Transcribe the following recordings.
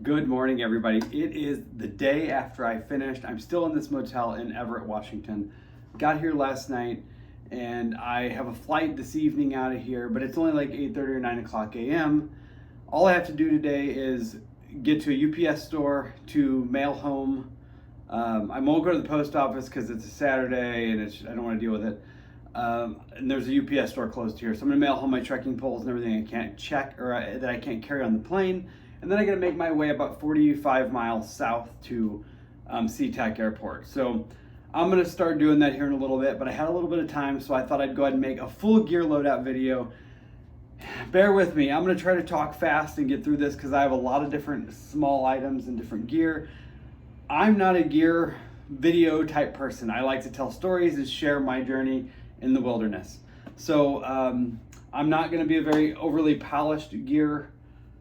Good morning, everybody. It is the day after I finished. I'm still in this motel in Everett, Washington. Got here last night and I have a flight this evening out of here, but it's only like 8:30 or 9 o'clock a.m. All I have to do today is get to a UPS store to mail home. I won't go to the post office because it's a Saturday and I don't want to deal with it. And there's a UPS store closed here, so I'm gonna mail home my trekking poles and everything I can't check or that I can't carry on the plane. And then I gotta make my way about 45 miles south to SeaTac Airport. So I'm gonna start doing that here in a little bit, but I had a little bit of time, so I thought I'd go ahead and make a full gear loadout video. Bear with me, I'm gonna try to talk fast and get through this because I have a lot of different small items and different gear. I'm not a gear video type person. I like to tell stories and share my journey in the wilderness. So I'm not gonna be a very overly polished gear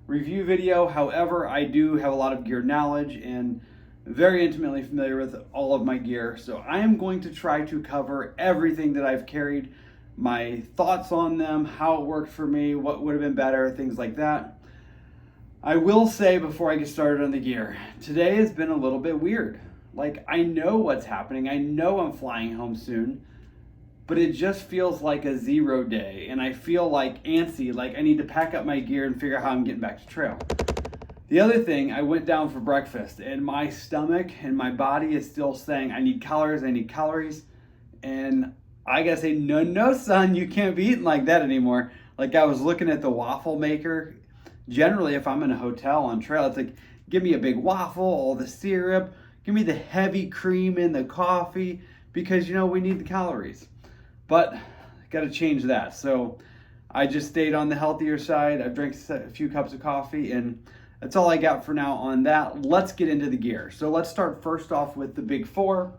review video. However, I do have a lot of gear knowledge and very intimately familiar with all of my gear. So I am going to try to cover everything that I've carried, my thoughts on them, how it worked for me, what would have been better, things like that. I will say before I get started on the gear, today has been a little bit weird. Like, I know what's happening. I know I'm flying home soon, but it just feels like a zero day, and I feel like antsy, like I need to pack up my gear and figure out how I'm getting back to trail. The other thing, I went down for breakfast, and my stomach and my body is still saying, I need calories, and I gotta say, no, son, you can't be eating like that anymore. Like, I was looking at the waffle maker. Generally, if I'm in a hotel on trail, it's like, give me a big waffle, all the syrup, give me the heavy cream in the coffee, because, we need the calories. But got to change that. So I just stayed on the healthier side. I've drank a few cups of coffee, and that's all I got for now on that. Let's get into the gear. So let's start first off with the big four.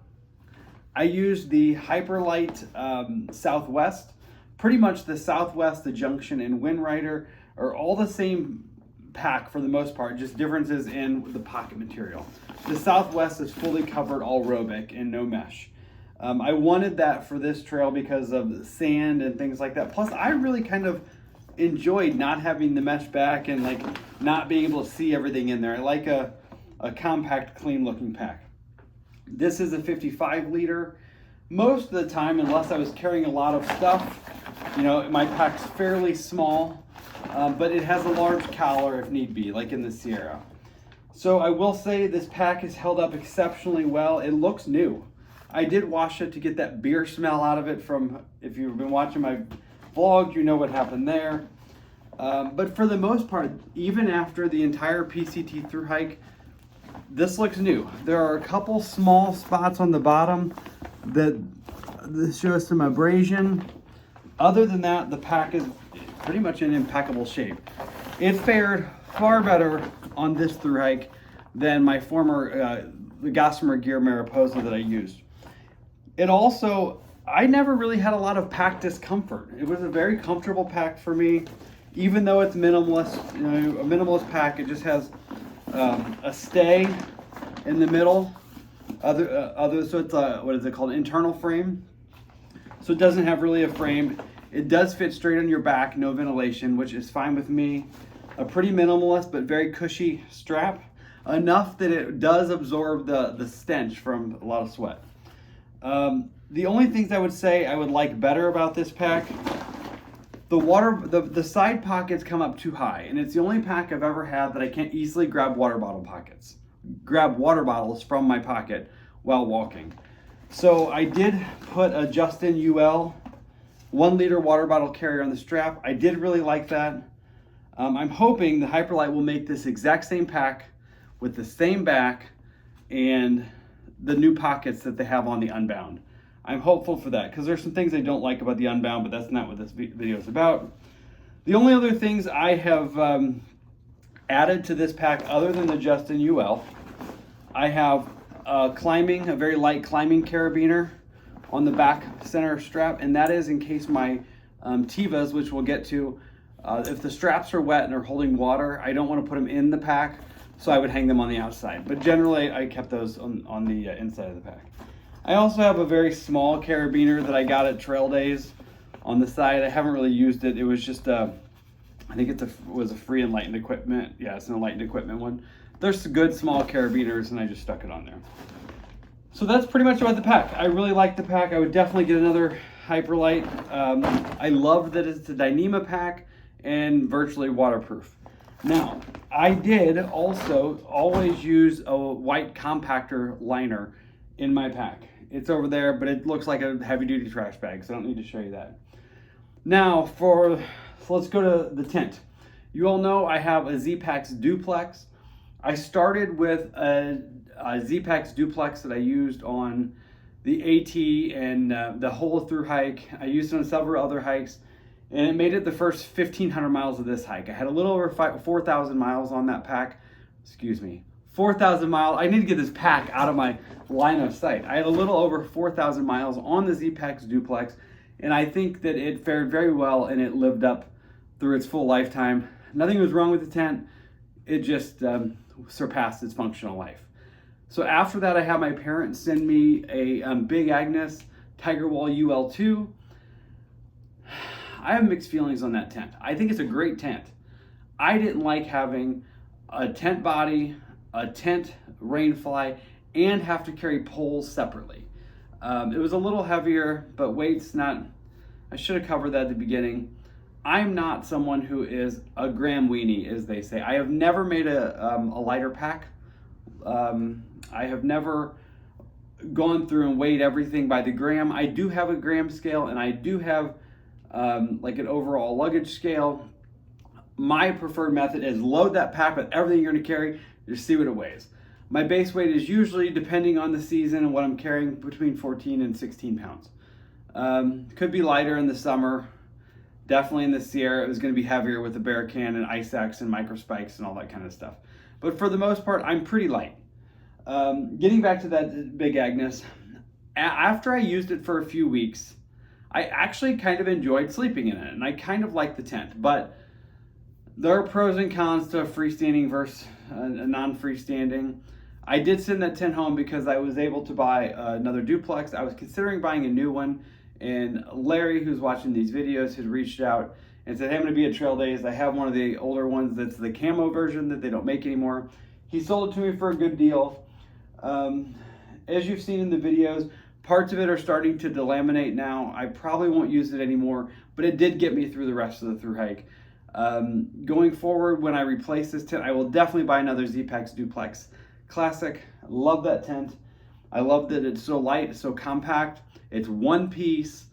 I used the Hyperlight Southwest. Pretty much the Southwest, the Junction, and Windrider are all the same pack for the most part, just differences in the pocket material. The Southwest is fully covered all Robic and no mesh. I wanted that for this trail because of the sand and things like that. Plus, I really kind of enjoyed not having the mesh back and like not being able to see everything in there. I like a compact, clean looking pack. This is a 55 liter. Most of the time, unless I was carrying a lot of stuff, my pack's fairly small, but it has a large collar if need be, like in the Sierra. So I will say this pack has held up exceptionally well. It looks new. I did wash it to get that beer smell out of it from, if you've been watching my vlog, you know what happened there. But for the most part, even after the entire PCT through hike, this looks new. There are a couple small spots on the bottom that show some abrasion. Other than that, the pack is pretty much in impeccable shape. It fared far better on this through hike than my former the Gossamer Gear Mariposa that I used. It also, I never really had a lot of pack discomfort. It was a very comfortable pack for me, even though it's minimalist. A minimalist pack, it just has a stay in the middle. So it's what is it called? Internal frame. So it doesn't have really a frame. It does fit straight on your back, no ventilation, which is fine with me. A pretty minimalist but very cushy strap, enough that it does absorb the stench from a lot of sweat. The only things I would say I would like better about this pack, the side pockets come up too high, and it's the only pack I've ever had that I can't easily grab water bottles from my pocket while walking. So I did put a Justin UL 1 liter water bottle carrier on the strap. I did really like that. I'm hoping the Hyperlight will make this exact same pack with the same back and the new pockets that they have on the Unbound. I'm hopeful for that because there's some things I don't like about the Unbound, but that's not what this video is about. The only other things I have added to this pack other than the Justin UL, I have a very light climbing carabiner on the back center strap, and that is in case my Tevas, which we'll get to, if the straps are wet and are holding water, I don't want to put them in the pack, so I would hang them on the outside. But generally, I kept those on the inside of the pack. I also have a very small carabiner that I got at Trail Days on the side. I haven't really used it. It was just I think it was a free Enlightened equipment. Yeah, it's an Enlightened equipment one. There's some good small carabiners, and I just stuck it on there. So that's pretty much about the pack. I really like the pack. I would definitely get another Hyperlite. I love that it's a Dyneema pack and virtually waterproof. Now, I did also always use a white compactor liner in my pack. It's over there, but it looks like a heavy-duty trash bag, so I don't need to show you that. Now, so let's go to the tent. You all know I have a Z-Pax duplex. I started with a Z-Pax duplex that I used on the AT and the whole through hike. I used it on several other hikes, and it made it the first 1,500 miles of this hike. I had a little over 4,000 miles on that pack. Excuse me, 4,000 miles. I need to get this pack out of my line of sight. I had a little over 4,000 miles on the Z-Pax duplex, and I think that it fared very well and it lived up through its full lifetime. Nothing was wrong with the tent. It just surpassed its functional life. So after that, I had my parents send me a Big Agnes Tiger Wall UL2. I have mixed feelings on that tent. I think it's a great tent. I didn't like having a tent body, a tent rain fly, and have to carry poles separately. It was a little heavier, but weight's not, I should have covered that at the beginning. I'm not someone who is a gram weenie, as they say. I have never made a lighter pack. I have never gone through and weighed everything by the gram. I do have a gram scale, and I do have like an overall luggage scale. My preferred method is load that pack with everything you're going to carry, just see what it weighs. My base weight is usually, depending on the season and what I'm carrying, between 14 and 16 pounds. Could be lighter in the summer. Definitely in the Sierra, it was going to be heavier with the Bear Can and Ice Axe and micro spikes and all that kind of stuff. But for the most part, I'm pretty light. Getting back to that Big Agnes, after I used it for a few weeks, I actually kind of enjoyed sleeping in it, and I kind of like the tent. But there are pros and cons to a freestanding versus a non-freestanding. I did send that tent home because I was able to buy another duplex. I was considering buying a new one, and Larry, who's watching these videos, had reached out and said, hey, I'm going to be at Trail Days. I have one of the older ones that's the camo version that they don't make anymore. He sold it to me for a good deal. As you've seen in the videos, parts of it are starting to delaminate now. I probably won't use it anymore, but it did get me through the rest of the through hike. Going forward, when I replace this tent, I will definitely buy another Z-Pax Duplex Classic. I love that tent. I love that it's so light, so compact. It's one piece.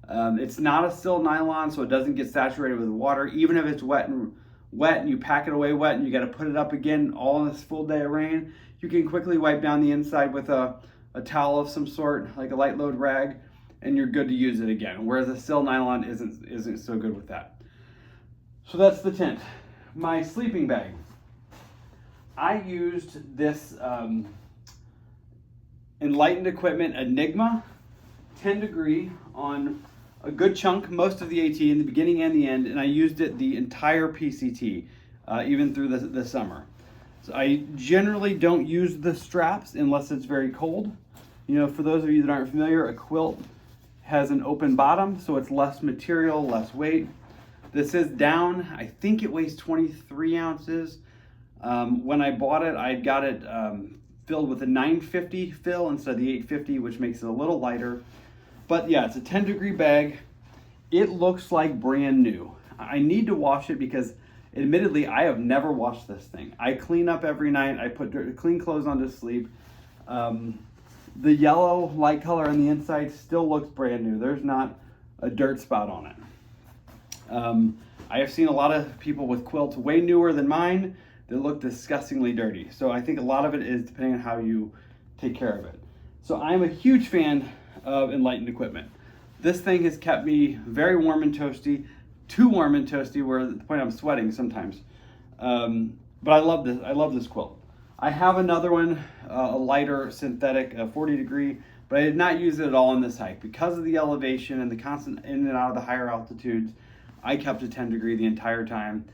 It's not a still nylon, so it doesn't get saturated with water. Even if it's wet and you pack it away wet and you got to put it up again all in this full day of rain, you can quickly wipe down the inside with a towel of some sort, like a light load rag, and you're good to use it again. Whereas a still nylon isn't so good with that. So that's the tent. My sleeping bag. I used this Enlightened Equipment Enigma 10 degree on a good chunk, most of the AT in the beginning and the end, and I used it the entire PCT, even through the summer. So I generally don't use the straps unless it's very cold. You know, for those of you that aren't familiar, a quilt has an open bottom, so it's less material, less weight. This is down. I think it weighs 23 ounces. When I bought it, I got it filled with a 950 fill instead of the 850, which makes it a little lighter. But yeah, it's a 10 degree bag. It looks like brand new. I need to wash it because admittedly, I have never washed this thing. I clean up every night. I put clean clothes on to sleep. The yellow light color on the inside still looks brand new. There's not a dirt spot on it. I have seen a lot of people with quilts way newer than mine that look disgustingly dirty. So I think a lot of it is depending on how you take care of it. So I'm a huge fan of Enlightened Equipment. This thing has kept me very warm and toasty, too warm and toasty where at the point I'm sweating sometimes. But I love this. I love this quilt. I have another one, a lighter synthetic, 40 degree, but I did not use it at all on this hike because of the elevation and the constant in and out of the higher altitudes. I kept a 10 degree the entire time.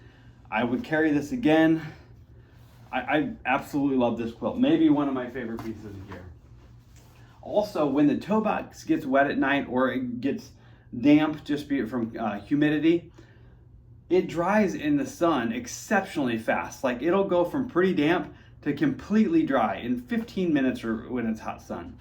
I would carry this again. I absolutely love this quilt. Maybe one of my favorite pieces of gear. Also, when the toe box gets wet at night or it gets damp, just be it from humidity, it dries in the sun exceptionally fast. Like it'll go from pretty damp to completely dry in 15 minutes or when it's hot sun.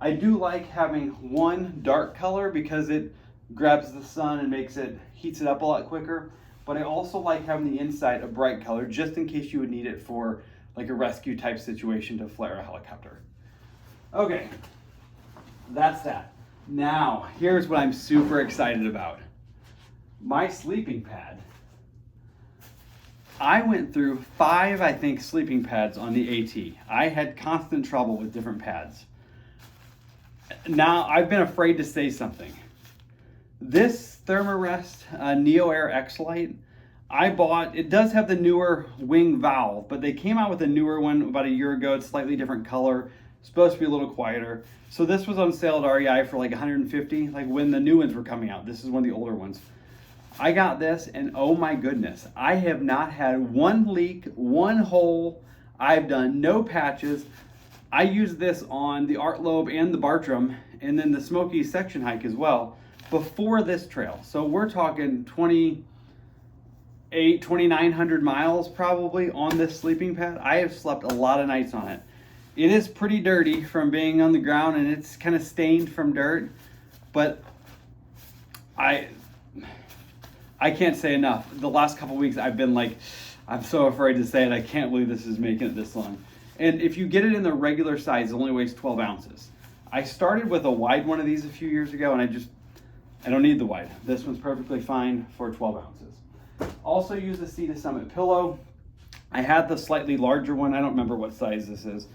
I do like having one dark color because it grabs the sun and heats it up a lot quicker. But I also like having the inside a bright color just in case you would need it for like a rescue type situation to flare a helicopter. Okay, that's that. Now, here's what I'm super excited about. My sleeping pad. I went through 5, I think, sleeping pads on the AT. I had constant trouble with different pads. Now, I've been afraid to say something. This Thermarest Neo Air X-Lite, I bought, it does have the newer wing valve, but they came out with a newer one about a year ago. It's slightly different color, supposed to be a little quieter. So this was on sale at REI for like $150, like when the new ones were coming out. This is one of the older ones. I got this and oh my goodness, I have not had one leak, one hole. I've done no patches. I used this on the Art Lobe and the Bartram and then the Smoky section hike as well before this trail. So we're talking 2,900 miles probably on this sleeping pad. I have slept a lot of nights on it. It is pretty dirty from being on the ground and it's kind of stained from dirt, but I can't say enough. The last couple weeks I've been like, I'm so afraid to say it. I can't believe this is making it this long. And if you get it in the regular size, it only weighs 12 ounces. I started with a wide one of these a few years ago and I don't need the wide. This one's perfectly fine for 12 ounces. Also use the Sea to Summit pillow. I had the slightly larger one. I don't remember what size this is.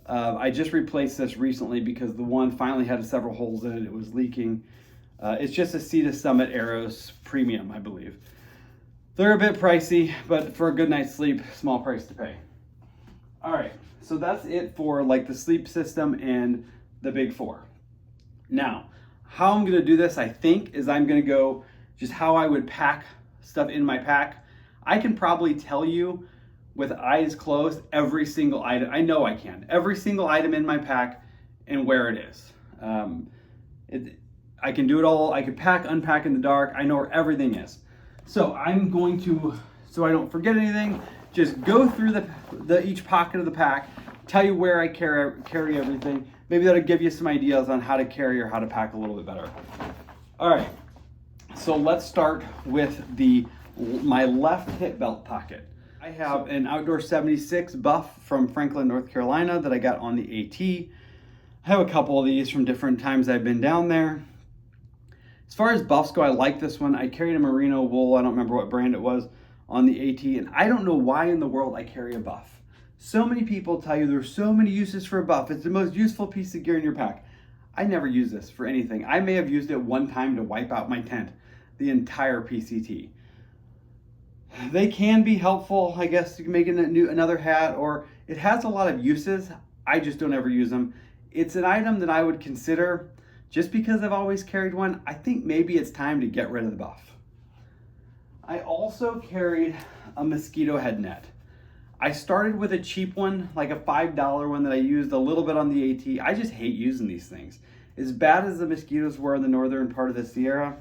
I just replaced this recently because the one finally had several holes in it. It was leaking. It's just a Sea to Summit Aeros Premium, I believe. They're a bit pricey, but for a good night's sleep, small price to pay. All right, so that's it for like the sleep system and the big 4. Now, how I'm gonna do this, I think, is I'm gonna go just how I would pack stuff in my pack. I can probably tell you with eyes closed every single item. I know I can. Every single item in my pack and where it is. I can do it all. I can pack, unpack in the dark. I know where everything is. So I'm going to, so I don't forget anything, just go through each pocket of the pack, tell you where I carry everything. Maybe that'll give you some ideas on how to carry or how to pack a little bit better. All right, so let's start with my left hip belt pocket. I have an Outdoor 76 buff from Franklin, North Carolina that I got on the AT. I have a couple of these from different times I've been down there. As far as buffs go, I like this one. I carried a merino wool, I don't remember what brand it was, on the AT, and I don't know why in the world I carry a buff. So many people tell you there's so many uses for a buff. It's the most useful piece of gear in your pack. I never use this for anything. I may have used it one time to wipe out my tent, the entire PCT. They can be helpful, I guess, to make another hat, or it has a lot of uses. I just don't ever use them. It's an item that I would consider. Just because I've always carried one, I think maybe it's time to get rid of the buff. I also carried a mosquito head net. I started with a cheap one, like a $5 one that I used a little bit on the AT. I just hate using these things. As bad as the mosquitoes were in the northern part of the Sierra,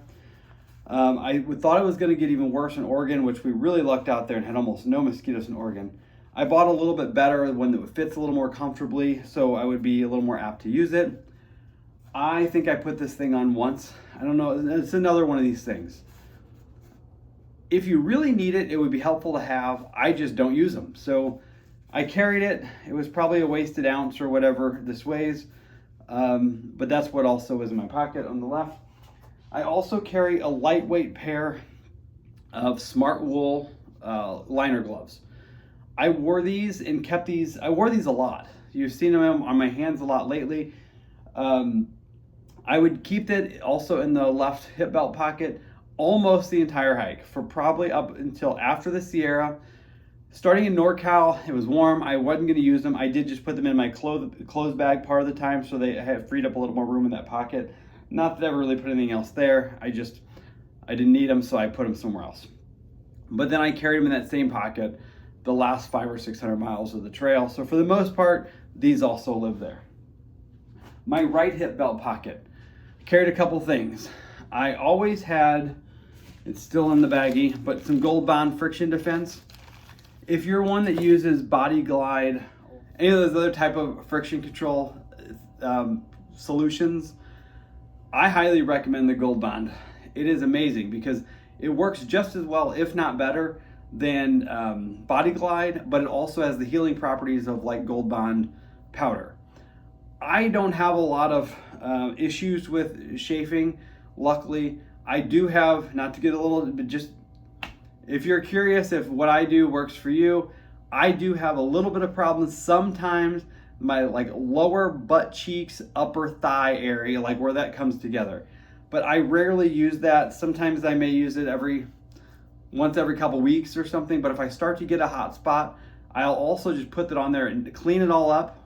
I thought it was going to get even worse in Oregon, which we really lucked out there and had almost no mosquitoes in Oregon. I bought a little bit better, one that fits a little more comfortably, so I would be a little more apt to use it. I think I put this thing on once. I don't know, it's another one of these things. If you really need it, it would be helpful to have. I just don't use them. So I carried it. It was probably a wasted ounce or whatever this weighs. But that's what also is in my pocket on the left. I also carry a lightweight pair of Smart Wool liner gloves. I wore these and kept these. I wore these a lot. You've seen them on my hands a lot lately. I would keep that also in the left hip belt pocket almost the entire hike for probably up until after the Sierra. Starting in NorCal, it was warm. I wasn't going to use them. I did just put them in my clothes bag part of the time, so they have freed up a little more room in that pocket. Not that I ever really put anything else there. I didn't need them, so I put them somewhere else. But then I carried them in that same pocket the last 500 or 600 miles of the trail. So for the most part, these also live there. My right hip belt pocket. Carried a couple things. I always had, it's still in the baggie, but some Gold Bond friction defense. If you're one that uses Body Glide, any of those other type of friction control solutions, I highly recommend the Gold Bond. It is amazing because it works just as well, if not better, than Body Glide, but it also has the healing properties of like Gold Bond powder. I don't have a lot of issues with chafing. Luckily, I do have, not to get a little, but just if you're curious if what I do works for you, I do have a little bit of problems sometimes. My like lower butt cheeks, upper thigh area, like where that comes together. But I rarely use that. Sometimes I may use it once every couple weeks or something. But if I start to get a hot spot, I'll also just put that on there and clean it all up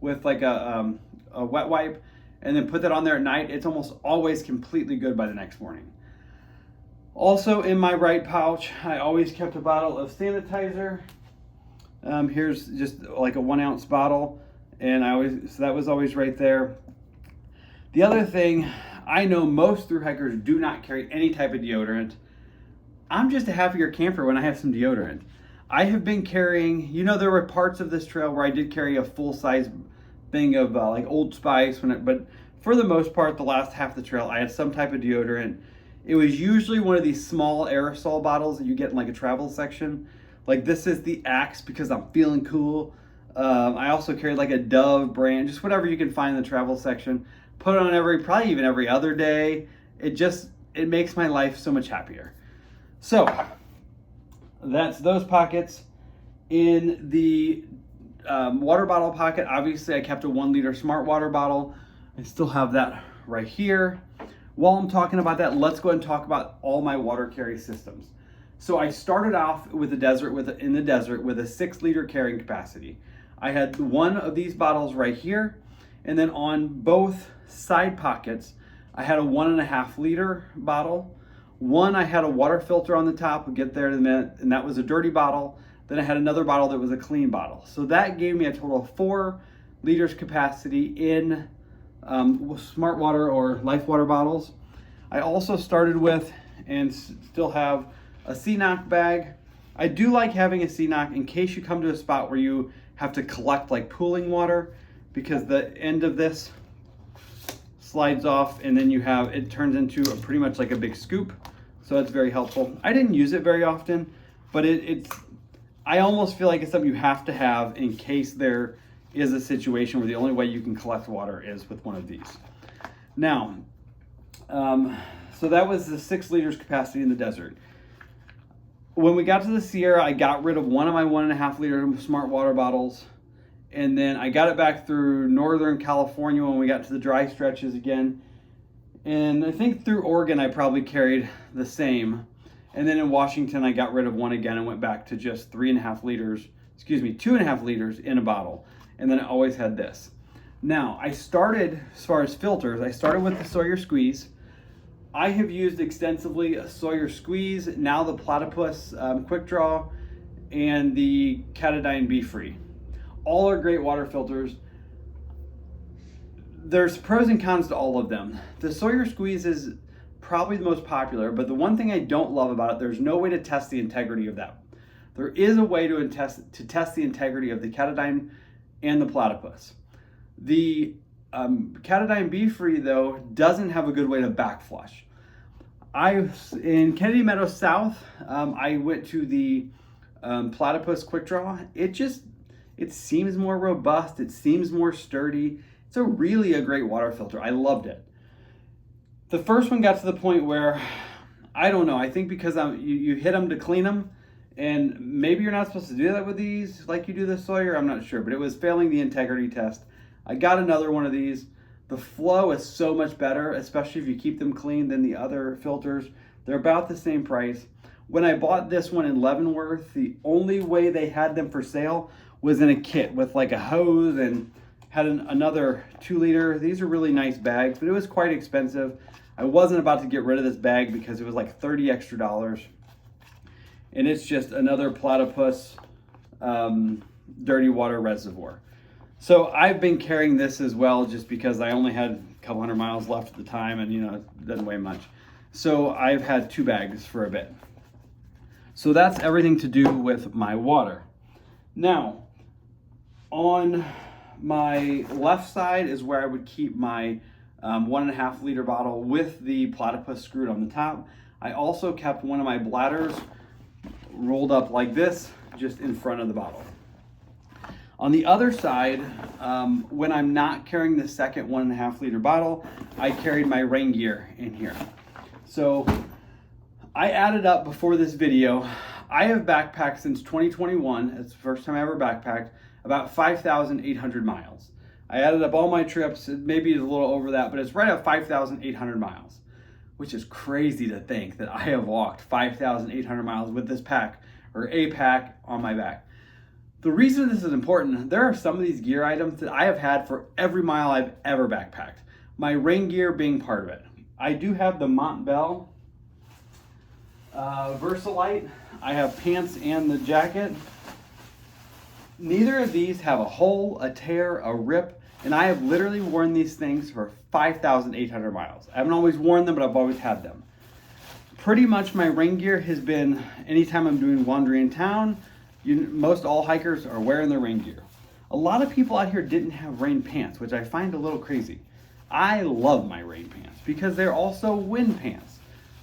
with like a wet wipe, and then put that on there at night. It's almost always completely good by the next morning. Also in my right pouch, I always kept a bottle of sanitizer. Here's just like a 1 ounce bottle, and so that was always right there. The other thing, I know most thru hikers do not carry any type of deodorant. I'm just a happier camper when I have some deodorant. I have been carrying, there were parts of this trail where I did carry a full size thing of like Old Spice, but for the most part, the last half of the trail, I had some type of deodorant. It was usually one of these small aerosol bottles that you get in like a travel section. Like this is the Axe because I'm feeling cool. I also carried like a Dove brand, just whatever you can find in the travel section. Put it on probably even every other day. It makes my life so much happier. So that's those pockets. In the water bottle pocket, obviously I kept a 1 liter smart water bottle. I still have that right here. While I'm talking about that, let's go ahead and talk about all my water carry systems. So I started off in the desert with a 6 liter carrying capacity. I had one of these bottles right here, and then on both side pockets, I had a 1.5 liter bottle. One, I had a water filter on the top. We'll get there in a minute, and that was a dirty bottle. Then I had another bottle that was a clean bottle. So that gave me a total of 4 liters capacity in smart water or life water bottles. I also started with and still have a CNOC bag. I do like having a CNOC in case you come to a spot where you have to collect like pooling water, because the end of this slides off and then it turns into pretty much like a big scoop. So that's very helpful. I didn't use it very often, but I almost feel like it's something you have to have in case there is a situation where the only way you can collect water is with one of these. Now, so that was the 6 liters capacity in the desert. When we got to the Sierra, I got rid of one of my 1.5 liter smart water bottles, and then I got it back through Northern California when we got to the dry stretches again. And I think through Oregon, I probably carried the same. And then in Washington, I got rid of one again and went back to just 2.5 liters in a bottle. And then I always had this. Now, I started, as far as filters, I started with the Sawyer Squeeze. I have used extensively a Sawyer Squeeze, now the Platypus Quick Draw, and the Katadyn Be Free. All are great water filters. There's pros and cons to all of them. The Sawyer Squeeze is probably the most popular, but the one thing I don't love about it, there's no way to test the integrity of that. There is a way to test the integrity of the Katadyn and the Platypus. The Katadyn Be Free, though, doesn't have a good way to backflush. In Kennedy Meadows South, I went to the Platypus Quick Draw. It seems more robust. It seems more sturdy. It's really a great water filter. I loved it. The first one got to the point where, I don't know, I think because you hit them to clean them, and maybe you're not supposed to do that with these like you do the Sawyer, I'm not sure, but it was failing the integrity test. I got another one of these. The flow is so much better, especially if you keep them clean, than the other filters. They're about the same price. When I bought this one in Leavenworth, the only way they had them for sale was in a kit with like a hose and had another 2 liter. These are really nice bags, but it was quite expensive. I wasn't about to get rid of this bag because it was like $30 extra. And it's just another Platypus dirty water reservoir. So I've been carrying this as well just because I only had a couple hundred miles left at the time, and it doesn't weigh much. So I've had 2 bags for a bit. So that's everything to do with my water. Now, on my left side is where I would keep my 1.5 liter bottle with the platypus screwed on the top. I also kept one of my bladders rolled up like this, just in front of the bottle. On the other side, when I'm not carrying the second 1.5 liter bottle, I carried my rain gear in here. So I added up before this video, I have backpacked since 2021, it's the first time I ever backpacked, about 5,800 miles. I added up all my trips, maybe it's a little over that, but it's right at 5,800 miles, which is crazy to think that I have walked 5,800 miles with this pack, or a pack on my back. The reason this is important, there are some of these gear items that I have had for every mile I've ever backpacked. My rain gear being part of it. I do have the Montbell Versalite. I have pants and the jacket. Neither of these have a hole, a tear, a rip, and I have literally worn these things for 5,800 miles. I haven't always worn them, but I've always had them. Pretty much my rain gear has been, anytime I'm doing laundry in town, most all hikers are wearing their rain gear. A lot of people out here didn't have rain pants, which I find a little crazy. I love my rain pants because they're also wind pants.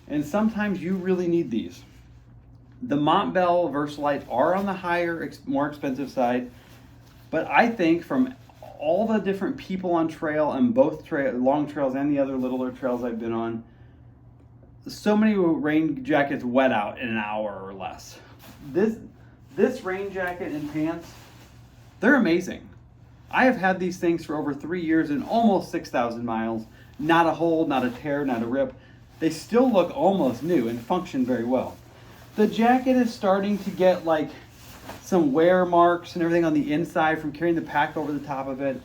And sometimes you really need these. The Montbell Versalites are on the higher, more expensive side, but I think from all the different people on trail and both long trails and the other littler trails I've been on, so many rain jackets wet out in an hour or less. This rain jacket and pants, they're amazing. I have had these things for over 3 years and almost 6,000 miles. Not a hole, not a tear, not a rip. They still look almost new and function very well. The jacket is starting to get like some wear marks and everything on the inside from carrying the pack over the top of it.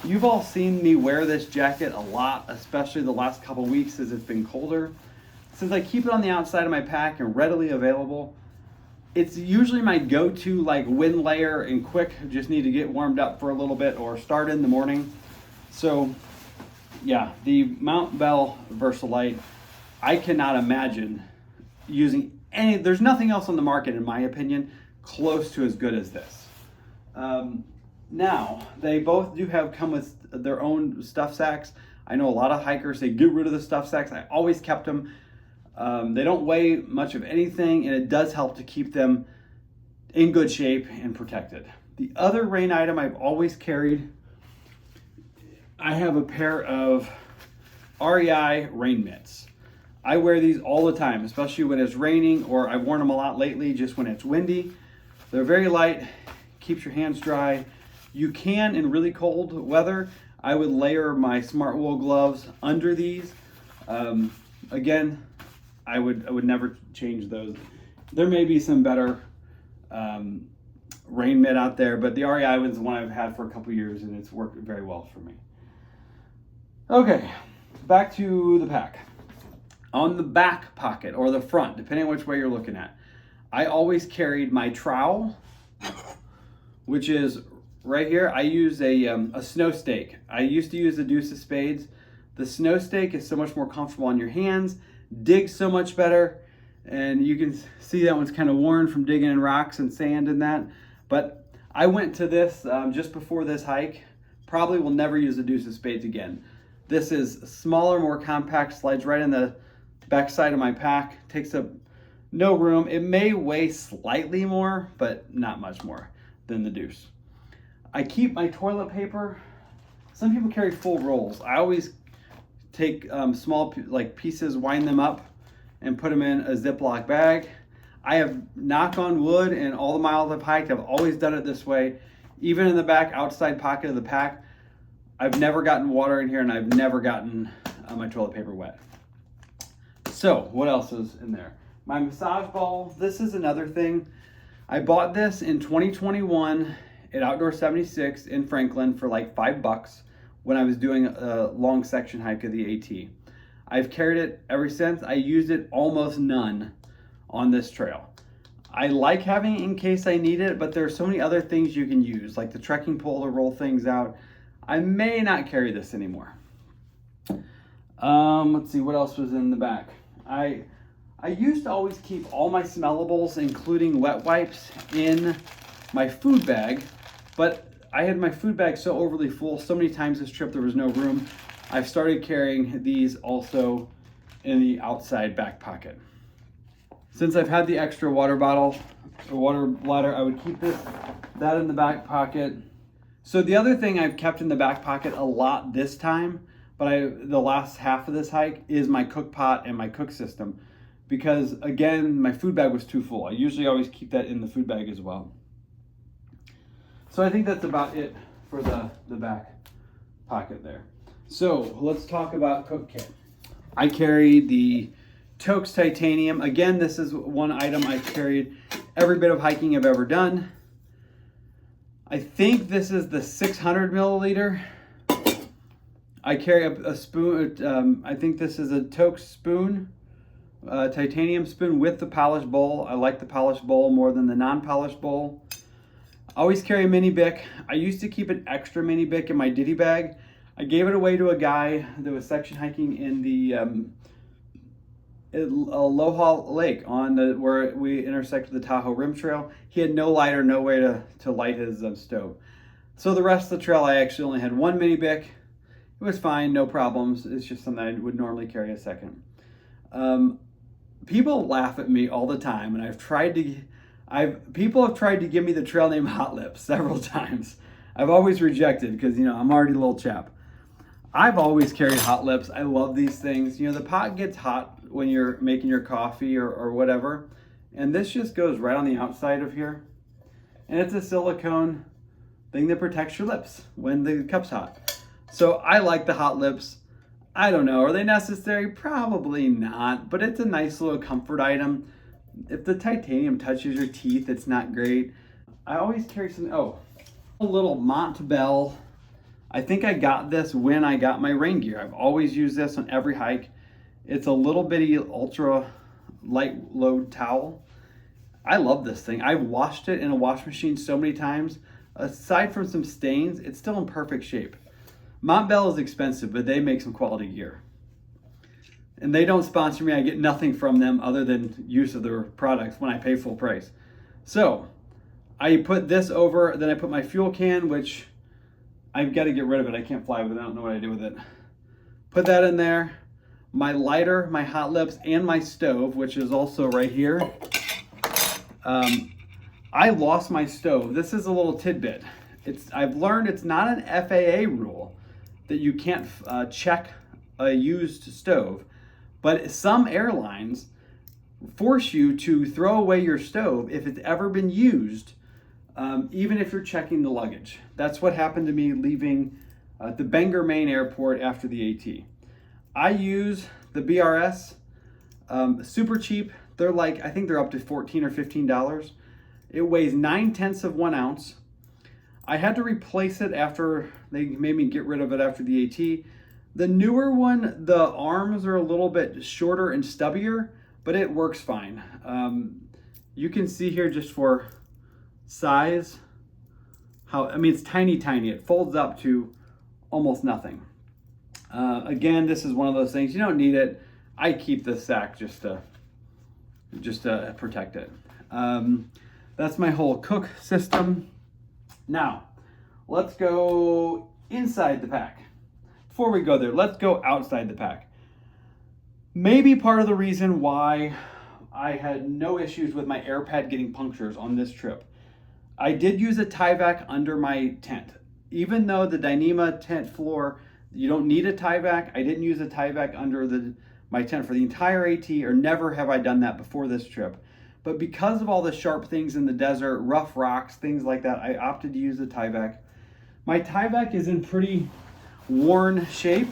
You've all seen me wear this jacket a lot, especially the last couple weeks as it's been colder. Since I keep it on the outside of my pack and readily available, it's usually my go-to like wind layer and quick, just need to get warmed up for a little bit or start in the morning. So yeah, the Montbell Versalite, I cannot imagine using there's nothing else on the market, in my opinion, close to as good as this. Now, they both do come with their own stuff sacks. I know a lot of hikers, they get rid of the stuff sacks. I always kept them. They don't weigh much of anything, and it does help to keep them in good shape and protected. The other rain item I've always carried, I have a pair of REI rain mitts. I wear these all the time, especially when it's raining, or I've worn them a lot lately just when it's windy. They're very light, keeps your hands dry. You can, in really cold weather, I would layer my smart wool gloves under these. Again, I would never change those. There may be some better rain mitt out there, but the REI one's the one I've had for a couple years and it's worked very well for me. Okay, back to the pack. On the back pocket or the front, depending on which way you're looking at, I always carried my trowel, which is right here. I use a snow stake. I used to use the deuce of spades. The snow stake is so much more comfortable on your hands, digs so much better, and you can see that one's kind of worn from digging in rocks and sand and that. But I went to this just before this hike. Probably will never use the deuce of spades again. This is smaller, more compact, slides right in the back side of my pack, takes up no room. It may weigh slightly more, but not much more than the deuce. I keep my toilet paper. Some people carry full rolls. I always take small pieces, wind them up, and put them in a Ziploc bag. I have, knock on wood, and all the miles I've hiked, I've always done it this way. Even in the back outside pocket of the pack, I've never gotten water in here, and I've never gotten my toilet paper wet. So what else is in there? My massage ball. This is another thing. I bought this in 2021 at Outdoor 76 in Franklin for like $5 when I was doing a long section hike of the AT. I've carried it ever since. I used it almost none on this trail. I like having it in case I need it, but there are so many other things you can use, like the trekking pole to roll things out. I may not carry this anymore. Let's see what else was in the back. I I used to always keep all my smellables, including wet wipes, in my food bag, but I had my food bag so overly full so many times this trip there was no room. I've started carrying these also in the outside back pocket. Since I've had the extra water bottle, or water bladder, I would keep that in the back pocket. So the other thing I've kept in the back pocket a lot this time, but the last half of this hike, is my cook pot and my cook system. Because again, my food bag was too full. I usually always keep that in the food bag as well. So I think that's about it for the back pocket there. So let's talk about cook kit. I carry the Toaks Titanium. Again, this is one item I carried every bit of hiking I've ever done. I think this is the 600 milliliter. I carry a spoon. I think this is a Toaks spoon, titanium spoon with the polished bowl. I like the polished bowl more than the non-polished bowl. I always carry a mini Bic. I used to keep an extra mini Bic in my ditty bag. I gave it away to a guy that was section hiking in the Aloha Lake where we intersected the Tahoe Rim Trail. He had no lighter, no way to light his stove. So the rest of the trail, I actually only had one mini Bic. It was fine, no problems. It's just something I would normally carry a second. People laugh at me all the time, and people have tried to give me the trail name Hot Lips several times. I've always rejected because, I'm already Lil'Chap. I've always carried Hot Lips. I love these things. The pot gets hot when you're making your coffee or whatever. And this just goes right on the outside of here. And it's a silicone thing that protects your lips when the cup's hot. So I like the Hot Lips. I don't know, are they necessary? Probably not, but it's a nice little comfort item. If the titanium touches your teeth, it's not great. I always carry a little Montbell. I think I got this when I got my rain gear. I've always used this on every hike. It's a little bitty ultra light load towel. I love this thing. I've washed it in a wash machine so many times. Aside from some stains, it's still in perfect shape. Montbell is expensive, but they make some quality gear. And they don't sponsor me. I get nothing from them other than use of their products when I pay full price. So I put this over, then I put my fuel can, which I've got to get rid of it. I can't fly with it. I don't know what I do with it. Put that in there. My lighter, my Hot Lips, and my stove, which is also right here. I lost my stove. This is a little tidbit. I've learned it's not an FAA rule that you can't check a used stove, but some airlines force you to throw away your stove if it's ever been used, even if you're checking the luggage. That's what happened to me leaving the Bangor, Maine airport after the AT. I use the BRS, super cheap. They're I think they're up to $14 or $15. It weighs 9/10 of 1 ounce. I had to replace it after they made me get rid of it after the AT. The newer one, the arms are a little bit shorter and stubbier, but it works fine. You can see here just for size, it's tiny. It folds up to almost nothing. Again, this is one of those things, you don't need it. I keep the sack just to protect it. That's my whole cook system. Now, let's go inside the pack. Before we go there, let's go outside the pack. Maybe part of the reason why I had no issues with my air pad getting punctures on this trip. I did use a tie vac under my tent. Even though the Dyneema tent floor, you don't need a tie vac, I didn't use a tie vac under my tent for the entire AT, or never have I done that before this trip. But because of all the sharp things in the desert, rough rocks, things like that, I opted to use the tie vac. My tie vac is in pretty worn shape,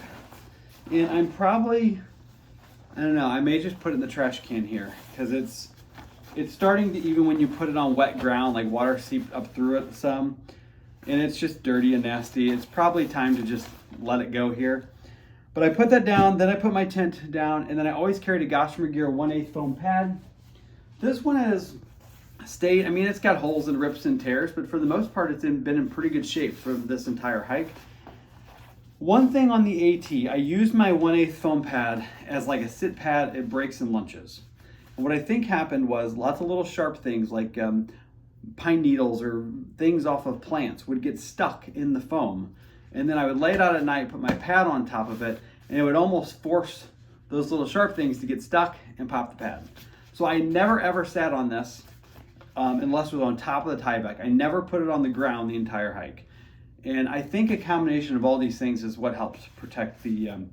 and I'm probably, I don't know, I may just put it in the trash can here, because it's starting to, even when you put it on wet ground, like water seeped up through it some, and it's just dirty and nasty. It's probably time to just let it go here. But I put that down, then I put my tent down, and then I always carried a Gossamer Gear 1/8 foam pad. This one has stayed, it's got holes and rips and tears, but for the most part, it's been in pretty good shape for this entire hike. One thing on the AT, I used my 1/8 foam pad as like a sit pad at breaks and lunches. what I think happened was lots of little sharp things like pine needles or things off of plants would get stuck in the foam. And then I would lay it out at night, put my pad on top of it, and it would almost force those little sharp things to get stuck and pop the pad. So I never ever sat on this unless it was on top of the tie back. I never put it on the ground the entire hike. And I think a combination of all these things is what helps protect the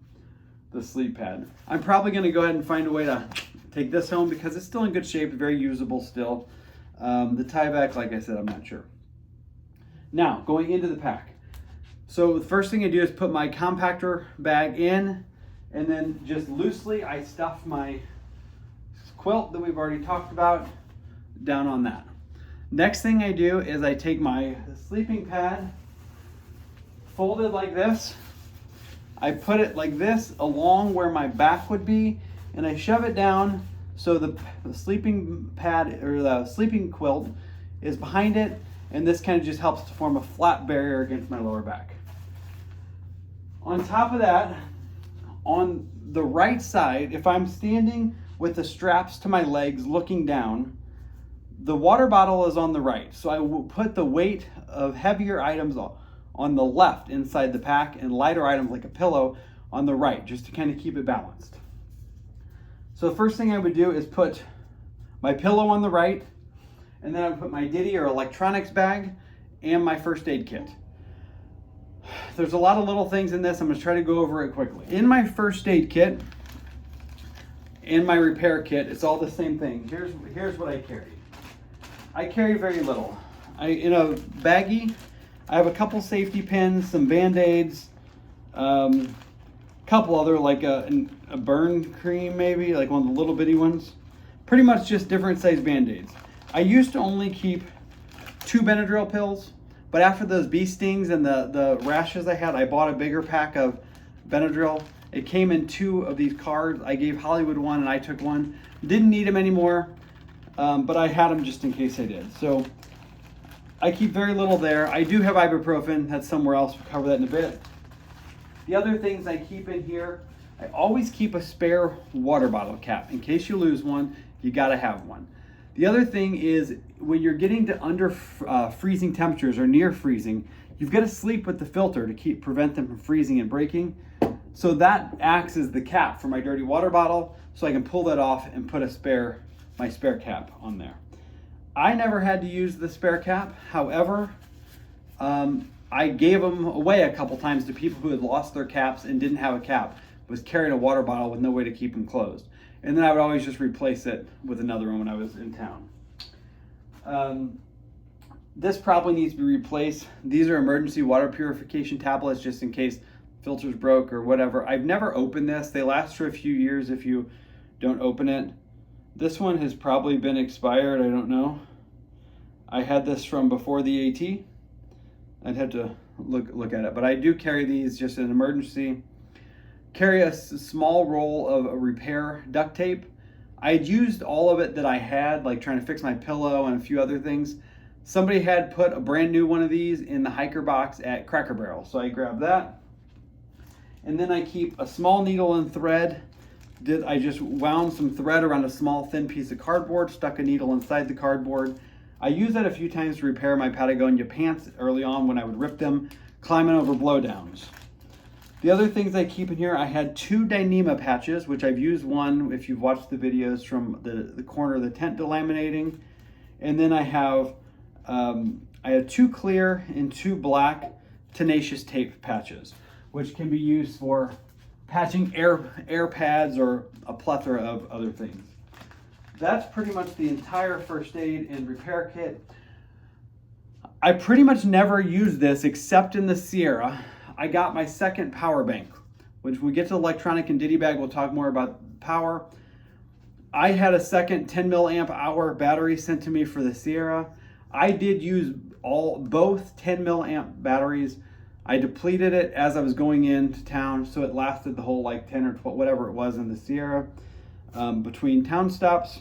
sleep pad. I'm probably going to go ahead and find a way to take this home because it's still in good shape, very usable still. The tie back, like I said, I'm not sure. Now, going into the pack. So the first thing I do is put my compactor bag in, and then just loosely I stuff my quilt that we've already talked about down on that. Next thing I do is I take my sleeping pad, folded like this. I put it like this along where my back would be, and I shove it down so the sleeping pad or the sleeping quilt is behind it, and this kind of just helps to form a flat barrier against my lower back. On top of that, on the right side, if I'm standing with the straps to my legs looking down, the water bottle is on the right. So I will put the weight of heavier items on the left inside the pack and lighter items like a pillow on the right, just to kind of keep it balanced. So the first thing I would do is put my pillow on the right, and then I would put my Ditty or electronics bag and my first aid kit. There's a lot of little things in this. I'm going to try to go over it quickly. In my first aid kit and my repair kit, it's all the same thing. Here's what I carry. I carry very little. In a baggie, I have a couple safety pins, some Band-Aids, couple other like a burn cream maybe, like one of the little bitty ones. Pretty much just different size Band-Aids. I used to only keep 2 Benadryl pills, but after those bee stings and the rashes I had, I bought a bigger pack of Benadryl. It came in 2 of these cards. I gave Hollywood one and I took one. Didn't need them anymore, but I had them just in case I did. So I keep very little there. I do have ibuprofen. That's somewhere else. We'll cover that in a bit. The other things I keep in here, I always keep a spare water bottle cap. In case you lose one, you gotta have one. The other thing is when you're getting to under freezing temperatures or near freezing, you've got to sleep with the filter to prevent them from freezing and breaking. So that acts as the cap for my dirty water bottle, so I can pull that off and put my spare cap on there. I never had to use the spare cap. However, I gave them away a couple times to people who had lost their caps and didn't have a cap, was carrying a water bottle with no way to keep them closed. And then I would always just replace it with another one when I was in town. This probably needs to be replaced. These are emergency water purification tablets just in case filters broke or whatever. I've never opened this. They last for a few years if you don't open it. This one has probably been expired. I don't know. I had this from before the AT. I'd have to look at it, but I do carry these just in an emergency. Carry a small roll of repair duct tape. I had used all of it that I had, like trying to fix my pillow and a few other things. Somebody had put a brand new one of these in the hiker box at Cracker Barrel, so I grabbed that. And then I keep a small needle and thread. I just wound some thread around a small thin piece of cardboard, stuck a needle inside the cardboard. I used that a few times to repair my Patagonia pants early on when I would rip them, climbing over blowdowns. The other things I keep in here, I had 2 Dyneema patches, which I've used one if you've watched the videos from the corner of the tent delaminating. And then I have 2 clear and 2 black tenacious tape patches, which can be used for patching air pads or a plethora of other things. That's pretty much the entire first aid and repair kit. I pretty much never use this except in the Sierra. I got my second power bank, which when we get to the electronic and Ditty bag, we'll talk more about power. I had a second 10 milliamp hour battery sent to me for the Sierra. I did use both 10 milliamp batteries. I depleted it as I was going into town, so it lasted the whole like 10 or 12, whatever it was in the Sierra, between town stops.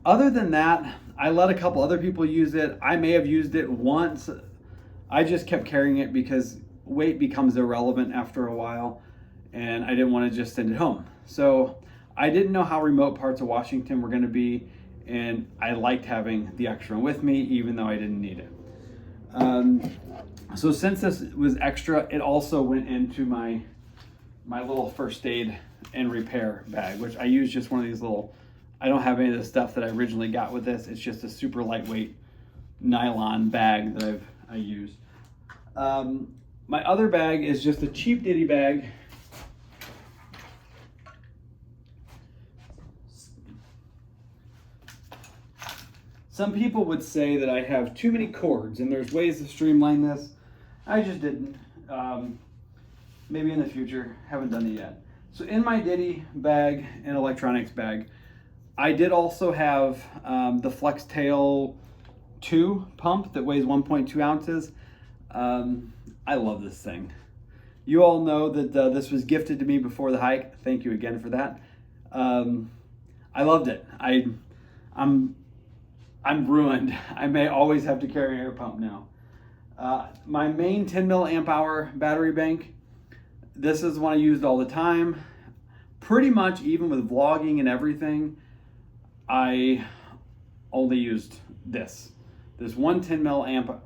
Other than that, I let a couple other people use it. I may have used it once. I just kept carrying it because weight becomes irrelevant after a while, and I didn't want to just send it home. So I didn't know how remote parts of Washington were going to be, and I liked having the extra one with me, even though I didn't need it. So since this was extra, it also went into my little first aid and repair bag, which I use just one of these little, I don't have any of the stuff that I originally got with this. It's just a super lightweight nylon bag that I use. My other bag is just a cheap ditty bag. Some people would say that I have too many cords and there's ways to streamline this. I just didn't. Maybe in the future, haven't done it yet. So in my ditty bag and electronics bag, I did also have the Flex Tail 2 pump that weighs 1.2 ounces. I love this thing. You all know that this was gifted to me before the hike. Thank you again for that. I loved it. I'm ruined. I may always have to carry an air pump now. My main 10 milliamp hour battery bank, this is one I used all the time. Pretty much even with vlogging and everything, I only used this one 10 milliamp.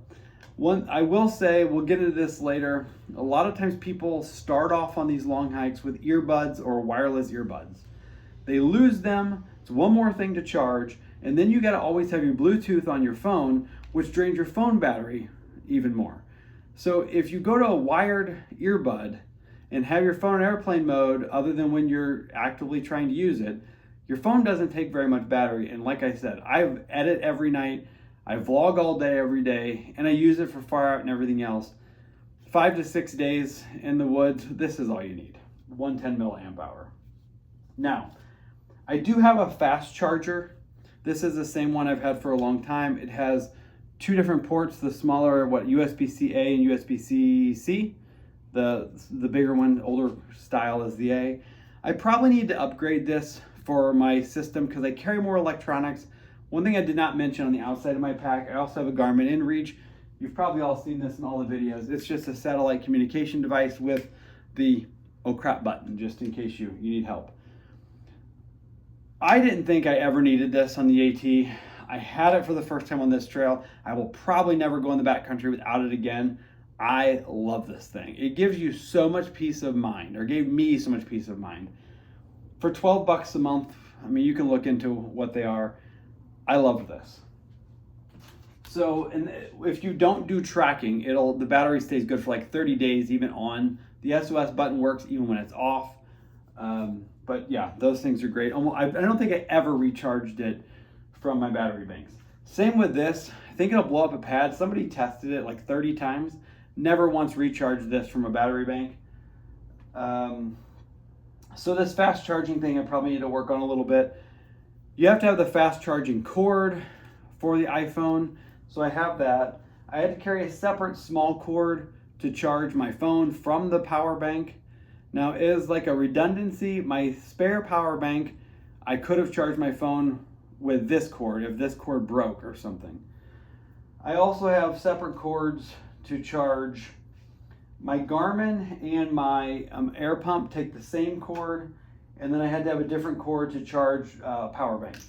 One, I will say, we'll get into this later, a lot of times people start off on these long hikes with earbuds or wireless earbuds. They lose them, it's one more thing to charge, and then you gotta always have your Bluetooth on your phone, which drains your phone battery even more. So if you go to a wired earbud and have your phone in airplane mode, other than when you're actively trying to use it, your phone doesn't take very much battery. And like I said, I edit every night, I vlog all day, every day, and I use it for far out and everything else. 5 to 6 days in the woods, this is all you need. 110 milliamp hour. Now, I do have a fast charger. This is the same one I've had for a long time. It has 2 different ports, the smaller, USB-C-A and USB-C. The bigger one, older style, is the A. I probably need to upgrade this for my system because I carry more electronics. One thing I did not mention on the outside of my pack, I also have a Garmin InReach. You've probably all seen this in all the videos. It's just a satellite communication device with the oh crap button, just in case you need help. I didn't think I ever needed this on the AT. I had it for the first time on this trail. I will probably never go in the backcountry without it again. I love this thing. It gives you so much peace of mind, or gave me so much peace of mind. For 12 bucks a month, I mean, you can look into what they are. I love this. So, and if you don't do tracking, the battery stays good for like 30 days, even on. The SOS button works even when it's off. But yeah, those things are great. I don't think I ever recharged it from my battery banks. Same with this. I think it'll blow up a pad. Somebody tested it like 30 times. Never once recharged this from a battery bank. So this fast charging thing I probably need to work on a little bit. You have to have the fast charging cord for the iPhone. So I have that. I had to carry a separate small cord to charge my phone from the power bank. Now, it is like a redundancy. My spare power bank, I could have charged my phone with this cord if this cord broke or something. I also have separate cords to charge my Garmin, and my air pump take the same cord, and then I had to have a different cord to charge power banks.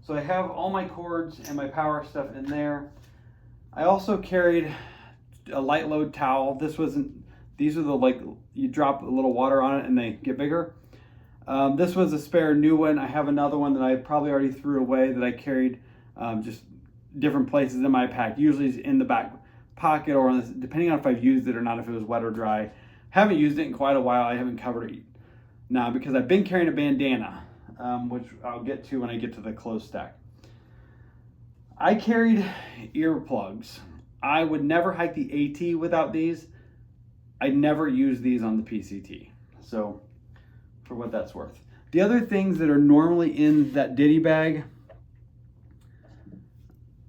So I have all my cords and my power stuff in there. I also carried a light load towel. These are the, like, you drop a little water on it and they get bigger. This was a spare new one. I have another one that I probably already threw away that I carried just different places in my pack. Usually it's in the back pocket, or on this, depending on if I've used it or not, if it was wet or dry. Haven't used it in quite a while. I haven't covered it now because I've been carrying a bandana, which I'll get to when I get to the clothes stack. I carried earplugs. I would never hike the AT without these. I never use these on the PCT. So for what that's worth. The other things that are normally in that ditty bag,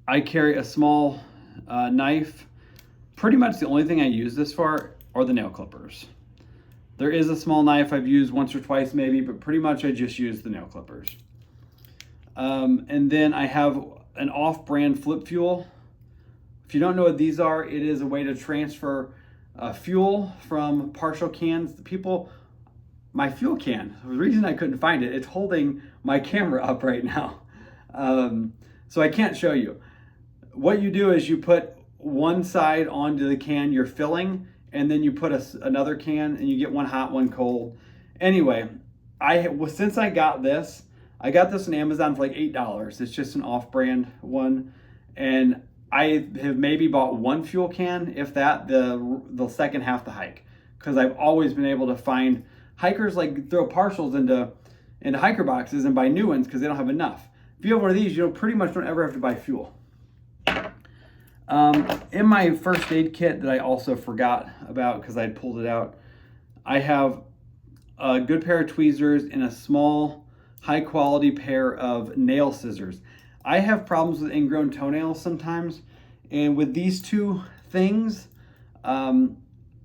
I carry a small knife. Pretty much the only thing I use this for are the nail clippers. There is a small knife I've used once or twice maybe, but pretty much I just use the nail clippers. And then I have an off-brand flip fuel. If you don't know what these are, it is a way to transfer fuel from partial cans. People my fuel can. The reason I couldn't find it, it's holding my camera up right now. So I can't show you. What you do is you put one side onto the can you're filling, and then you put another can, and you get one hot, one cold. Anyway, since I got this on Amazon for like $8. It's just an off-brand one, and I have maybe bought one fuel can, if that, the second half the hike, because I've always been able to find hikers like throw partials into hiker boxes and buy new ones because they don't have enough. If you have one of these, you pretty much don't ever have to buy fuel. In my first aid kit that I also forgot about because I pulled it out, I have a good pair of tweezers and a small, high-quality pair of nail scissors. I have problems with ingrown toenails sometimes, and with these two things, I know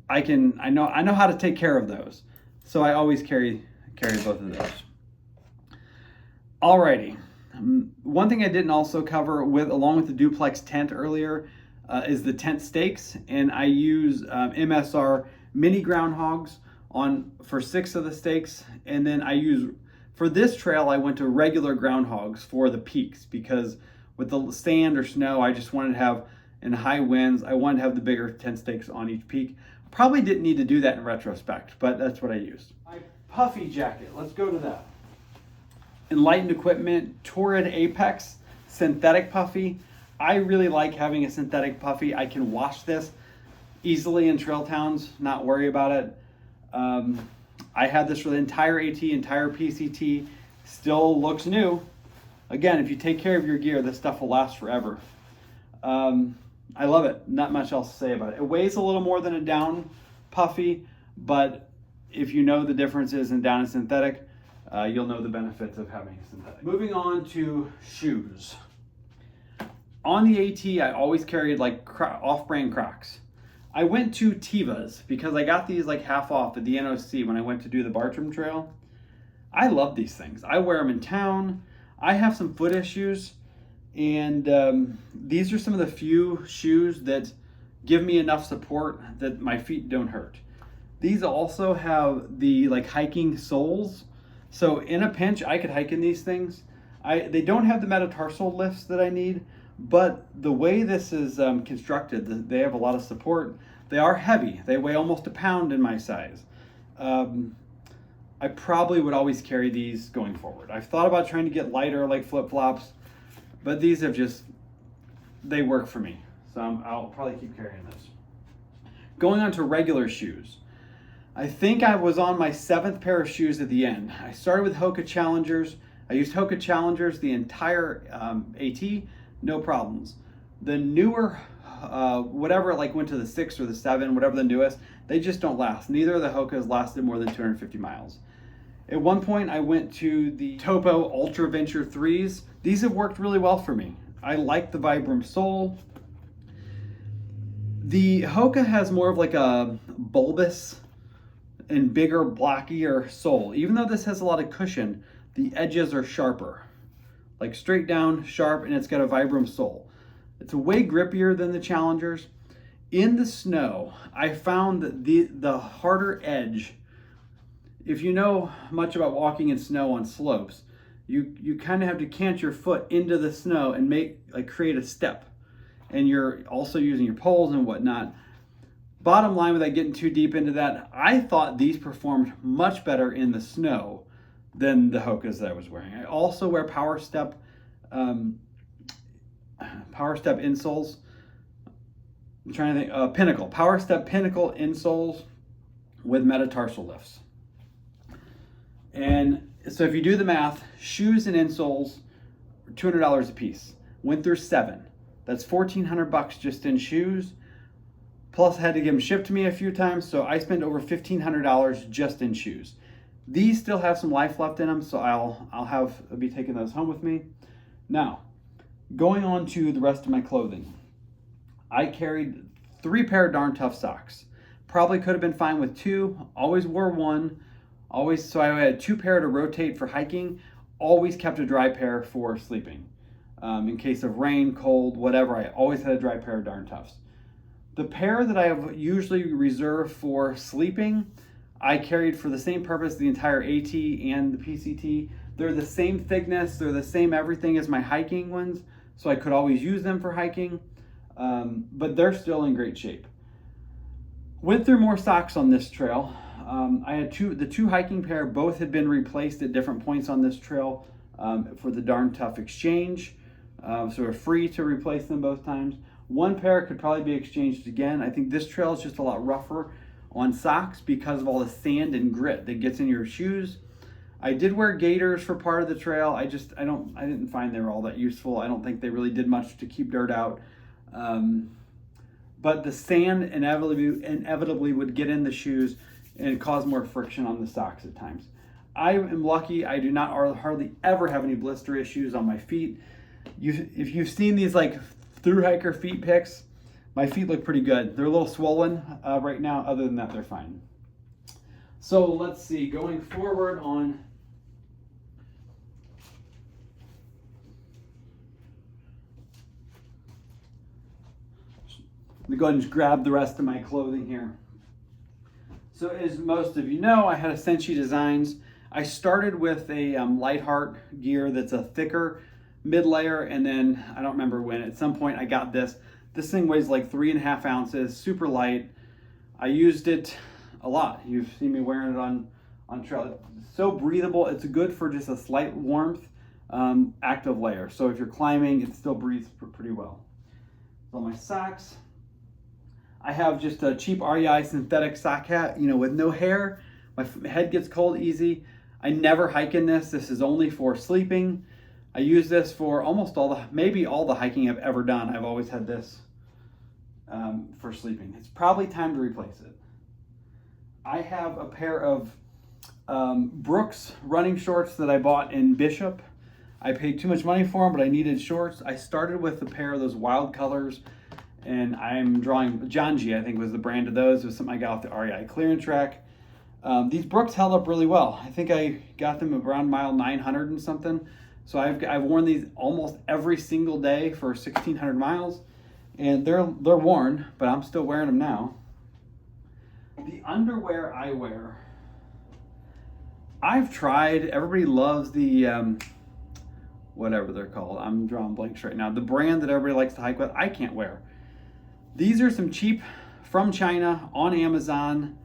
how to take care of those. So I always carry both of those. Alrighty. One thing I didn't also cover along with the duplex tent earlier is the tent stakes, and I use MSR mini groundhogs for 6 of the stakes, and then for this trail I went to regular groundhogs for the peaks because with the sand or snow I just wanted to have, in high winds, I wanted to have the bigger tent stakes on each peak. Probably didn't need to do that in retrospect, but that's what I used. My puffy jacket, let's go to that. Enlightened Equipment Torrid Apex synthetic puffy. I really like having a synthetic puffy. I can wash this easily in trail towns, not worry about it. I had this for the entire AT, entire PCT, still looks new. Again, if you take care of your gear, this stuff will last forever. I love it. Not much else to say about it. It weighs a little more than a down puffy, but if you know the differences in down and synthetic, you'll know the benefits of having synthetic. Moving on to shoes. On the AT, I always carried like off-brand Crocs. I went to Tevas because I got these like half off at the NOC when I went to do the Bartram Trail. I love these things. I wear them in town. I have some foot issues, and these are some of the few shoes that give me enough support that my feet don't hurt. These also have the like hiking soles. So in a pinch, I could hike in these things. They don't have the metatarsal lifts that I need, but the way this is constructed, they have a lot of support. They are heavy. They weigh almost a pound in my size. I probably would always carry these going forward. I've thought about trying to get lighter like flip-flops, but these they work for me. So I'll probably keep carrying this. Going on to regular shoes. I think I was on my 7th pair of shoes at the end. I started with Hoka Challengers. I used Hoka Challengers the entire AT, no problems. The newer, whatever, like went to the 6 or the 7, whatever the newest, they just don't last. Neither of the Hokas lasted more than 250 miles. At one point, I went to the Topo Ultra Venture 3s. These have worked really well for me. I like the Vibram sole. The Hoka has more of like a bulbous and bigger, blockier sole. Even though this has a lot of cushion, the edges are sharper. Like straight down, sharp, and it's got a Vibram sole. It's way grippier than the Challengers. In the snow, I found that the harder edge, if you know much about walking in snow on slopes, you kind of have to cant your foot into the snow and create a step. And you're also using your poles and whatnot. Bottom line, without getting too deep into that, I thought these performed much better in the snow than the Hokas that I was wearing. I also wear Power Step insoles. I'm trying to think, Pinnacle. Power Step Pinnacle insoles with metatarsal lifts. And so if you do the math, shoes and insoles are $200 a piece. Went through 7. That's $1,400 just in shoes. Plus I had to get them shipped to me a few times, so I spent over $1,500 just in shoes. These still have some life left in them, so I'll be taking those home with me. Now, going on to the rest of my clothing. I carried 3 pair of Darn Tough socks. Probably could have been fine with 2. Always wore 1. So I had 2 pair to rotate for hiking. Always kept a dry pair for sleeping. In case of rain, cold, whatever, I always had a dry pair of Darn Toughs. The pair that I have usually reserved for sleeping I carried for the same purpose the entire AT and the PCT. They're the same thickness, they're the same everything as my hiking ones, so I could always use them for hiking, but they're still in great shape. Went through more socks on this trail. I had the two hiking pair, both had been replaced at different points on this trail for the Darn Tough exchange, so we're free to replace them both times. One pair could probably be exchanged again. I think this trail is just a lot rougher on socks because of all the sand and grit that gets in your shoes. I did wear gaiters for part of the trail. I didn't find they were all that useful. I don't think they really did much to keep dirt out. But the sand inevitably would get in the shoes and cause more friction on the socks at times. I am lucky. I do not hardly ever have any blister issues on my feet. If you've seen these like through hiker feet pics, my feet look pretty good. They're a little swollen right now. Other than that, they're fine. So let's see, going forward on let me go ahead and just grab the rest of my clothing here. So as most of you know, I had a Senshi Designs. I started with a Lightheart gear that's a thicker mid layer, and then I don't remember when, at some point I got this. This thing weighs like 3.5 ounces, super light. I used it a lot. You've seen me wearing it on trail. It's so breathable. It's good for just a slight warmth active layer. So if you're climbing, it still breathes pretty well. So my socks, I have just a cheap REI synthetic sock hat, with no hair. My head gets cold easy. I never hike in this. This is only for sleeping. I use this for almost maybe all the hiking I've ever done. I've always had this for sleeping. It's probably time to replace it. I have a pair of Brooks running shorts that I bought in Bishop. I paid too much money for them, but I needed shorts. I started with a pair of those wild colors, and I'm drawing Janji, I think was the brand of those. It was something I got off the REI clearance rack. These Brooks held up really well. I think I got them around mile 900 and something. So I've worn these almost every single day for 1,600 miles, and they're worn, but I'm still wearing them now. The underwear I wear, I've tried. Everybody loves the whatever they're called. I'm drawing blanks right now. The brand that everybody likes to hike with, I can't wear. These are some cheap from China on Amazon.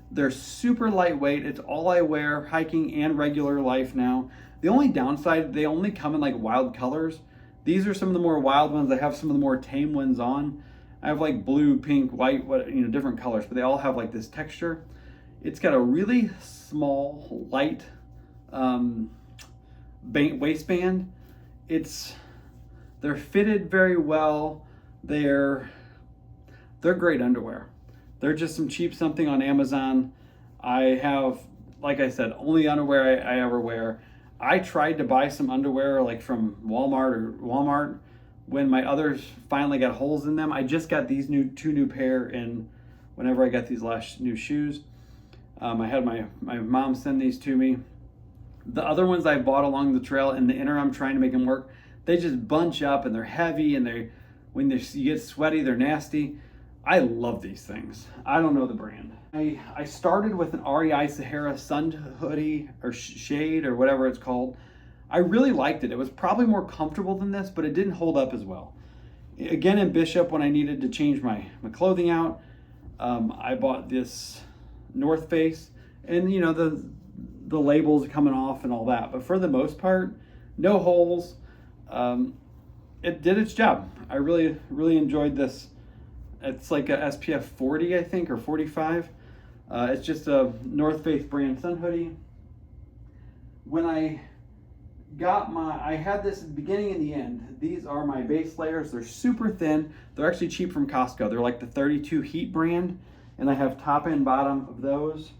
They're super lightweight. It's all I wear hiking and regular life now. The only downside, they only come in like wild colors. These are some of the more wild ones. I have some of the more tame ones on. I have like blue, pink, white, different colors, but they all have like this texture. It's got a really small, light waistband. They're fitted very well. They're great underwear. They're just some cheap something on Amazon. I have, like I said, only underwear I ever wear. I tried to buy some underwear like from Walmart when my others finally got holes in them. I just got these two new pair in whenever I got these last new shoes. I had my mom send these to me. The other ones I bought along the trail in the interim trying to make them work, they just bunch up and they're heavy, and when you get sweaty, they're nasty. I love these things. I don't know the brand. I started with an REI Sahara Sun hoodie or shade or whatever it's called. I really liked it. It was probably more comfortable than this, but it didn't hold up as well. Again, in Bishop, when I needed to change my clothing out, I bought this North Face, and the labels coming off and all that. But for the most part, no holes. It did its job. I really, really enjoyed this. It's like a SPF 40, I think, or 45. It's just a North Face brand sun hoodie. When I had this at the beginning and the end. These are my base layers. They're super thin. They're actually cheap from Costco. They're like the 32 Heat brand, and I have top and bottom of those.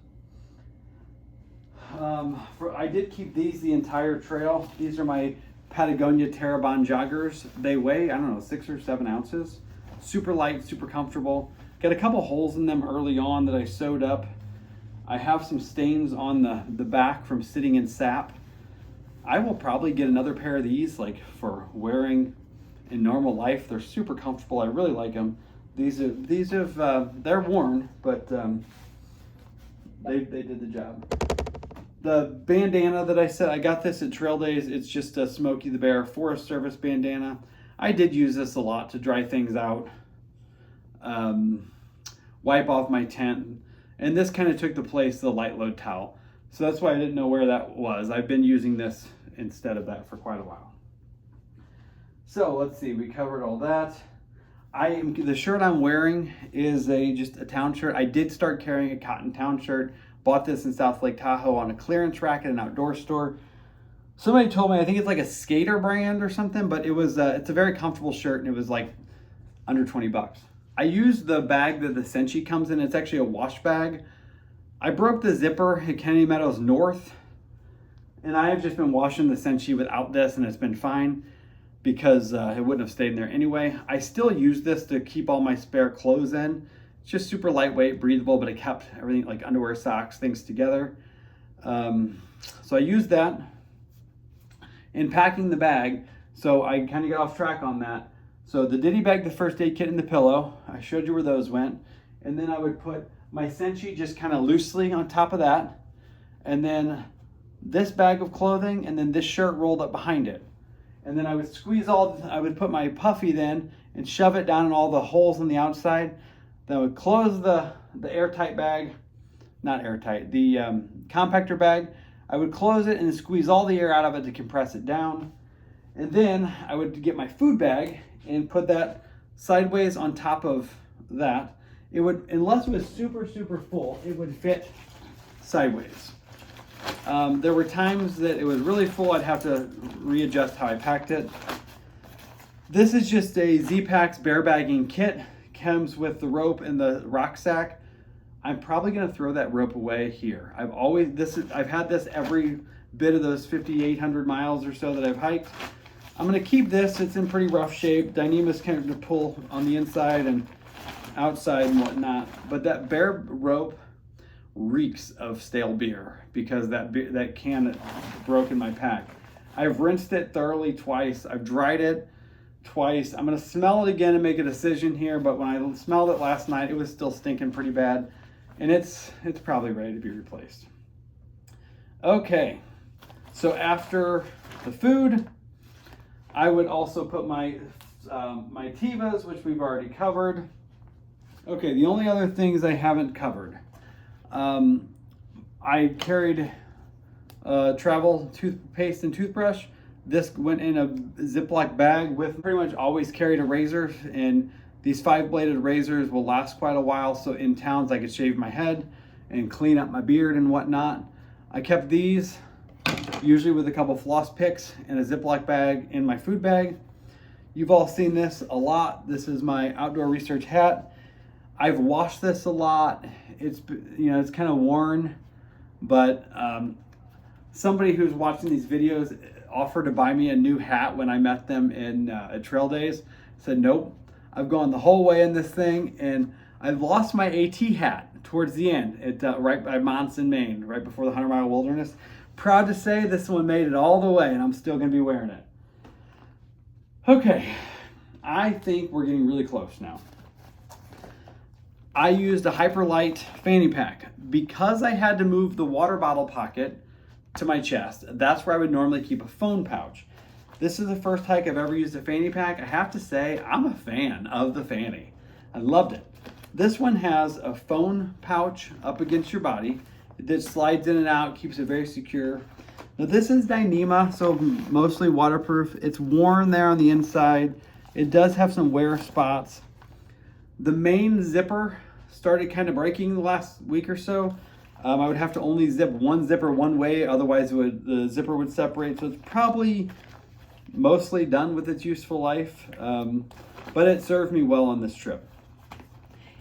I did keep these the entire trail. These are my Patagonia Terrabon joggers. They weigh, 6 or 7 ounces. Super light, super comfortable. Got a couple holes in them early on that I sewed up. I have some stains on the back from sitting in sap. I will probably get another pair of these for wearing in normal life. They're super comfortable. I really like them. They're worn, but They did the job. The bandana that I said, I got this at Trail Days. It's just a Smokey the Bear Forest Service bandana. I did use this a lot to dry things out, wipe off my tent, and this kind of took the place of the light load towel. So that's why I didn't know where that was. I've been using this instead of that for quite a while. So let's see, we covered all that. The shirt I'm wearing is just a town shirt. I did start carrying a cotton town shirt. Bought this in South Lake Tahoe on a clearance rack at an outdoor store. Somebody told me, I think it's like a Skater brand or something, but it's a very comfortable shirt, and it was like under 20 bucks. I used the bag that the Senshi comes in. It's actually a wash bag. I broke the zipper at Kennedy Meadows North, and I have just been washing the Senshi without this, and it's been fine because it wouldn't have stayed in there anyway. I still use this to keep all my spare clothes in. It's just super lightweight, breathable, but it kept everything like underwear, socks, things together. So I used that in packing the bag. So I kind of got off track on that. So the ditty bag, the first aid kit, and the pillow, I showed you where those went. And then I would put my Senshi just kind of loosely on top of that. And then this bag of clothing, and then this shirt rolled up behind it. And then I would I would put my puffy then and shove it down in all the holes on the outside. Then I would close the airtight bag, not airtight, the compactor bag. I would close it and squeeze all the air out of it to compress it down. And then I would get my food bag and put that sideways on top of that. It would, unless it was super, super full, it would fit sideways. There were times that it was really full. I'd have to readjust how I packed it. This is just a Z-Packs bear bagging kit. Comes with the rope and the rucksack. I'm probably going to throw that rope away here. I've had this every bit of those 5,800 miles or so that I've hiked. I'm going to keep this. It's in pretty rough shape. Dyneema's kind of pull on the inside and outside and whatnot. But that bear rope reeks of stale beer because that can broke in my pack. I've rinsed it thoroughly twice. I've dried it twice. I'm going to smell it again and make a decision here, but when I smelled it last night, it was still stinking pretty bad, and it's probably ready to be replaced. Okay, so after the food, I would also put my Tivas, which we've already covered. Okay, the only other things I haven't covered. I carried Trowel toothpaste and toothbrush. This went in a Ziploc bag with, pretty much always carried a razor, and these 5-bladed razors will last quite a while, so in towns I could shave my head and clean up my beard and whatnot. I kept these, usually with a couple floss picks, in a Ziploc bag in my food bag. You've all seen this a lot. This is my outdoor research hat. I've washed this a lot. It's kind of worn, but somebody who's watching these videos offered to buy me a new hat when I met them at Trail Days. Said, nope, I've gone the whole way in this thing, and I lost my AT hat towards the end at right by Monson, Maine, right before the 100-mile wilderness. Proud to say this one made it all the way, and I'm still going to be wearing it. Okay, I think we're getting really close now. I used a Hyperlight fanny pack because I had to move the water bottle pocket to my chest. That's where I would normally keep a phone pouch. This is the first hike I've ever used a fanny pack. I have to say, I'm a fan of the Fanny. I loved it. This one has a phone pouch up against your body that slides in and out, keeps it very secure. Now this is Dyneema, so mostly waterproof. It's worn there on the inside. It does have some wear spots. The main zipper started kind of breaking the last week or so. I would have to only zip one zipper one way, otherwise the zipper would separate. So it's probably mostly done with its useful life, but it served me well on this trip.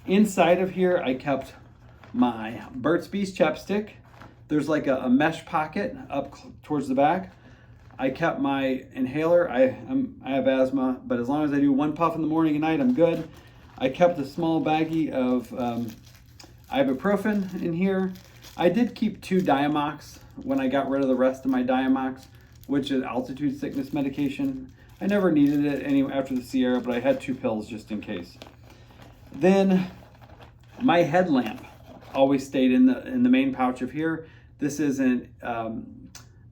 Inside of here, I kept my Burt's Bees chapstick. There's like a mesh pocket up towards the back. I kept my inhaler. I have asthma, but as long as I do one puff in the morning and night, I'm good. I kept a small baggie of ibuprofen in here. I did keep 2 Diamox when I got rid of the rest of my Diamox, which is altitude sickness medication. I never needed it after the Sierra, but I had 2 pills just in case. Then my headlamp. always stayed in the main pouch of here. This is an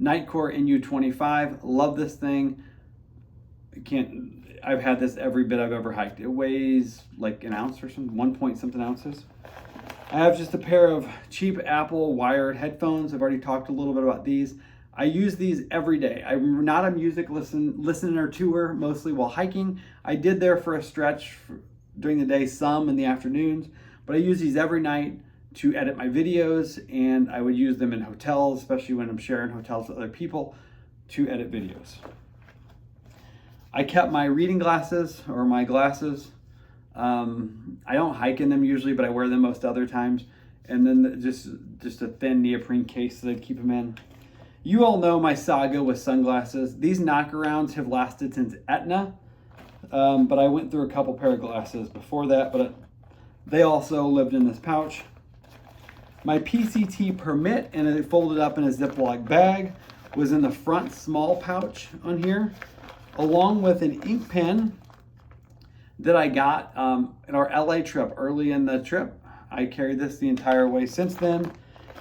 Nightcore NU25. Love this thing. I've had this every bit I've ever hiked. It weighs like an ounce or something, 1 point something ounces. I have just a pair of cheap Apple wired headphones. I've already talked a little bit about these. I use these every day. I'm not a music listener tour, mostly while hiking. I did there for a stretch during the day, some in the afternoons, but I use these every night to edit my videos, and I would use them in hotels, especially when I'm sharing hotels with other people, to edit videos. I kept my reading glasses, or my glasses. I don't hike in them usually, but I wear them most other times. And then just a thin neoprene case that I'd keep them in. You all know my saga with sunglasses. These knockarounds have lasted since Etna, but I went through a couple pair of glasses before that, but they also lived in this pouch. My PCT permit, and it folded up in a Ziploc bag, was in the front small pouch on here, along with an ink pen that I got in our LA trip, early in the trip. I carried this the entire way since then.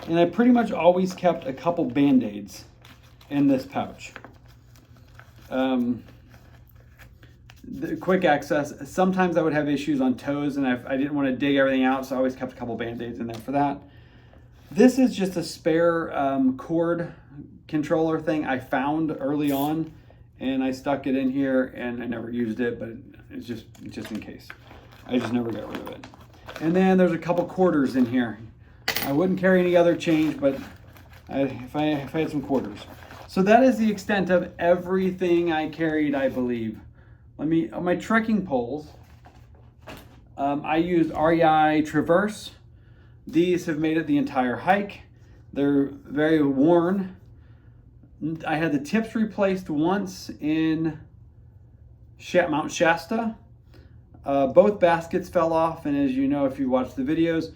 And I pretty much always kept a couple Band-Aids in this pouch. The quick access, sometimes I would have issues on toes and I didn't want to dig everything out, so I always kept a couple Band-Aids in there for that. This is just a spare cord controller thing I found early on, and I stuck it in here, and I never used it, but it's just in case. I just never got rid of it. And then there's a couple quarters in here. I wouldn't carry any other change, but if I had some quarters. So that is the extent of everything I carried, I believe. On my trekking poles, I used REI Traverse. These have made it the entire hike. They're very worn. I had the tips replaced once in Mount Shasta. Both baskets fell off, and as you know if you watch the videos,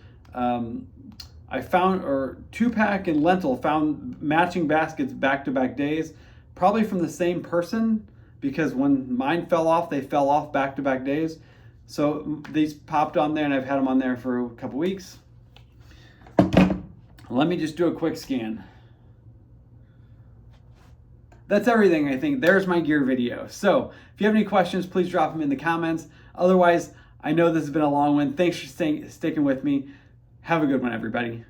I found, or 2-pack and Lentil found matching baskets back-to-back days, probably from the same person, because when mine fell off, they fell off back-to-back days. So these popped on there, and I've had them on there for a couple weeks. Let me just do a quick scan. That's everything, I think. There's my gear video. So if you have any questions, please drop them in the comments. Otherwise, I know this has been a long one. Thanks for sticking with me. Have a good one, everybody.